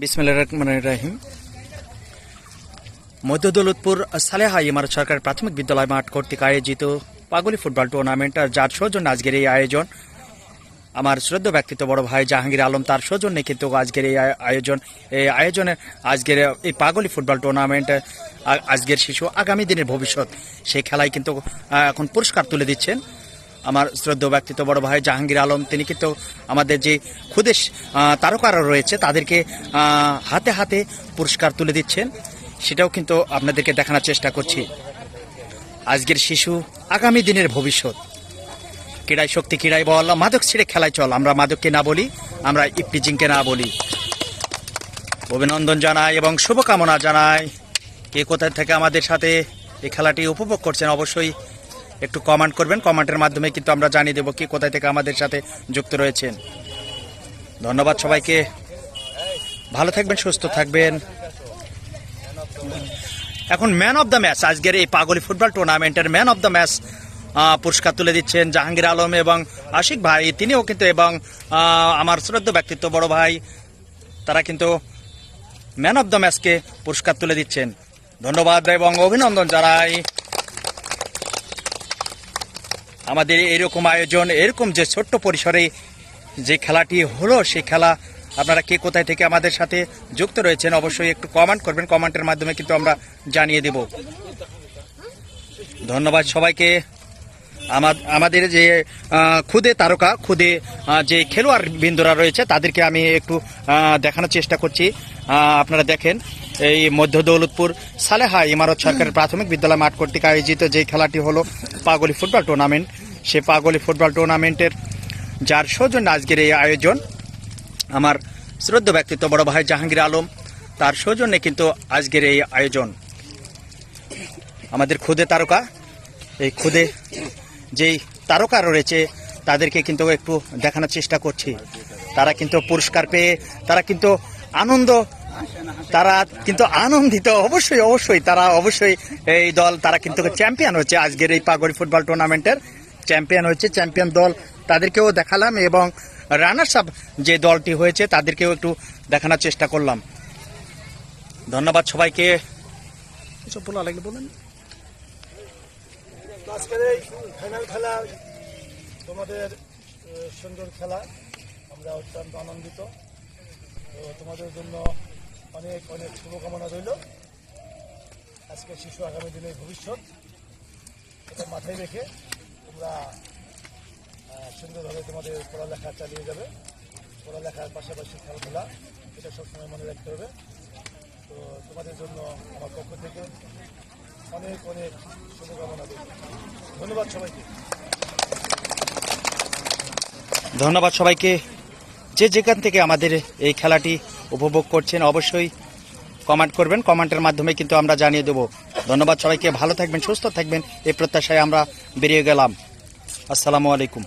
বিসমিল্লাহির রহমানির রহিম। মধ্য দৌলতপুর সালেহা ইমারত সরকারি প্রাথমিক বিদ্যালয় মাঠ কর্তৃক আয়োজিত পাগলি ফুটবল টুর্নামেন্ট, যার সৌজন্যে আজকের এই আয়োজন। আমার শ্রদ্ধ ব্যক্তিত্ব বড় ভাই জাহাঙ্গীর আলম, তার সৌজন্যে কিন্তু আজকের এই আয়োজনে আজকের এই পাগলি ফুটবল টুর্নামেন্ট আজকের শিশু আগামী দিনের ভবিষ্যৎ, সেই খেলায় কিন্তু এখন পুরস্কার তুলে দিচ্ছেন আমার শ্রদ্ধ ব্যক্তিত্ব বড় ভাই জাহাঙ্গীর আলম। তিনি কিন্তু আমাদের যে ক্ষুদে তারকারা রয়েছে তাদেরকে হাতে হাতে পুরস্কার তুলে দিচ্ছেন, সেটাও কিন্তু আপনাদেরকে দেখানোর চেষ্টা করছি। আজকের শিশু আগামী দিনের ভবিষ্যৎ। ক্রীড়ায় শক্তি, ক্রীড়ায় বল, মাদক ছেড়ে খেলায় চল। আমরা মাদককে না বলি, আমরা ইপটিজিংকে না বলি। অভিনন্দন জানাই এবং শুভকামনা জানাই। কে কোথায় থেকে আমাদের সাথে এই খেলাটি উপভোগ করছেন অবশ্যই একটু কমেন্ট করবেন। কমেন্টের মাধ্যমে কিন্তু আমরা জানিয়ে দেব কে কোথায় থেকে আমাদের সাথে যুক্ত রয়েছেন। ধন্যবাদ সবাইকে, ভালো থাকবেন, সুস্থ থাকবেন। এখন ম্যান অব দ্য ম্যাচ, আজকের এই পাগলি ফুটবল টুর্নামেন্টের ম্যান অব দ্য ম্যাচ পুরস্কার তুলে দিচ্ছেন জাহাঙ্গীর আলম এবং আশিক ভাই, তিনিও কিন্তু, এবং আমার শ্রদ্ধ ব্যক্তিত্ব বড় ভাই, তারা কিন্তু ম্যান অব দ্য ম্যাচকে পুরস্কার তুলে দিচ্ছেন। ধন্যবাদ এবং অভিনন্দন জানাই। আমাদের এরকম আয়োজন, এরকম যে ছোট্ট পরিসরে যে খেলাটি হলো, সেই খেলা আপনারা কে কোথায় থেকে আমাদের সাথে যুক্ত রয়েছেন অবশ্যই একটু কমেন্ট করবেন। কমেন্টের মাধ্যমে কিন্তু আমরা জানিয়ে দেব। ধন্যবাদ সবাইকে। আমাদের যে খুদে তারকা, খুদে যে খেলোয়াড় বৃন্দরা রয়েছে তাদেরকে আমি একটু দেখানোর চেষ্টা করছি। আপনারা দেখেন, এই মধ্য দৌলতপুর সালেহা ইমারত সরকারি প্রাথমিক বিদ্যালয় মাঠ কর্তৃক আয়োজিত যে খেলাটি হলো পাগলি ফুটবল টুর্নামেন্ট, সে পাগলি ফুটবল টুর্নামেন্টের যার সৌজন্যে আজকের এই আয়োজন। আমার শ্রদ্ধ ব্যক্তিত্ব বড় ভাই জাহাঙ্গীর আলম, তার সৌজন্যে কিন্তু আজকের এই আয়োজন। আমাদের খুদে তারকা, এই খুদে যেই তারকা রয়েছে তাদেরকে কিন্তু একটু দেখানোর চেষ্টা করছি। তারা কিন্তু পুরস্কার পেয়ে তারা কিন্তু আনন্দিত। অবশ্যই অবশ্যই তারা অবশ্যই এই দল, তারা কিন্তু চ্যাম্পিয়ন হচ্ছে আজকের এই পাগলি ফুটবল টুর্নামেন্টের চ্যাম্পিয়ন হচ্ছে। চ্যাম্পিয়ন দল তাদেরকেও দেখালাম এবং রানার্স আপ যে দলটি হয়েছে তাদেরকেও একটু দেখানোর চেষ্টা করলাম। ধন্যবাদ সবাইকে। এসব বলা লাগলে বলেন। আজকের এই ফাইনাল খেলা, তোমাদের সুন্দর খেলা, আমরা অত্যন্ত আনন্দিত। তো তোমাদের জন্য অনেক অনেক শুভকামনা রইল। আজকের শিশু আগামী দিনের ভবিষ্যৎ, এটা মাথায় রেখে তোমরা সুন্দরভাবে তোমাদের পড়ালেখা চালিয়ে যাবে। পড়ালেখার পাশাপাশি খেলাধুলা, এটা সবসময় মনে রাখতে হবে। তো তোমাদের জন্য আমার পক্ষ থেকে অনেক অনেক শুভকামনা রইল। ধন্যবাদ সবাইকে। ধন্যবাদ সবাইকে। যে যেখান থেকে আমাদের এই খেলাটি উপভোগ করছেন অবশ্যই কমেন্ট করবেন। কমেন্টের মাধ্যমে কিন্তু আমরা জানিয়ে দেব। ধন্যবাদ সবাইকে, ভালো থাকবেন, সুস্থ থাকবেন, এই প্রত্যাশায় আমরা বেরিয়ে গেলাম। আসসালামু আলাইকুম।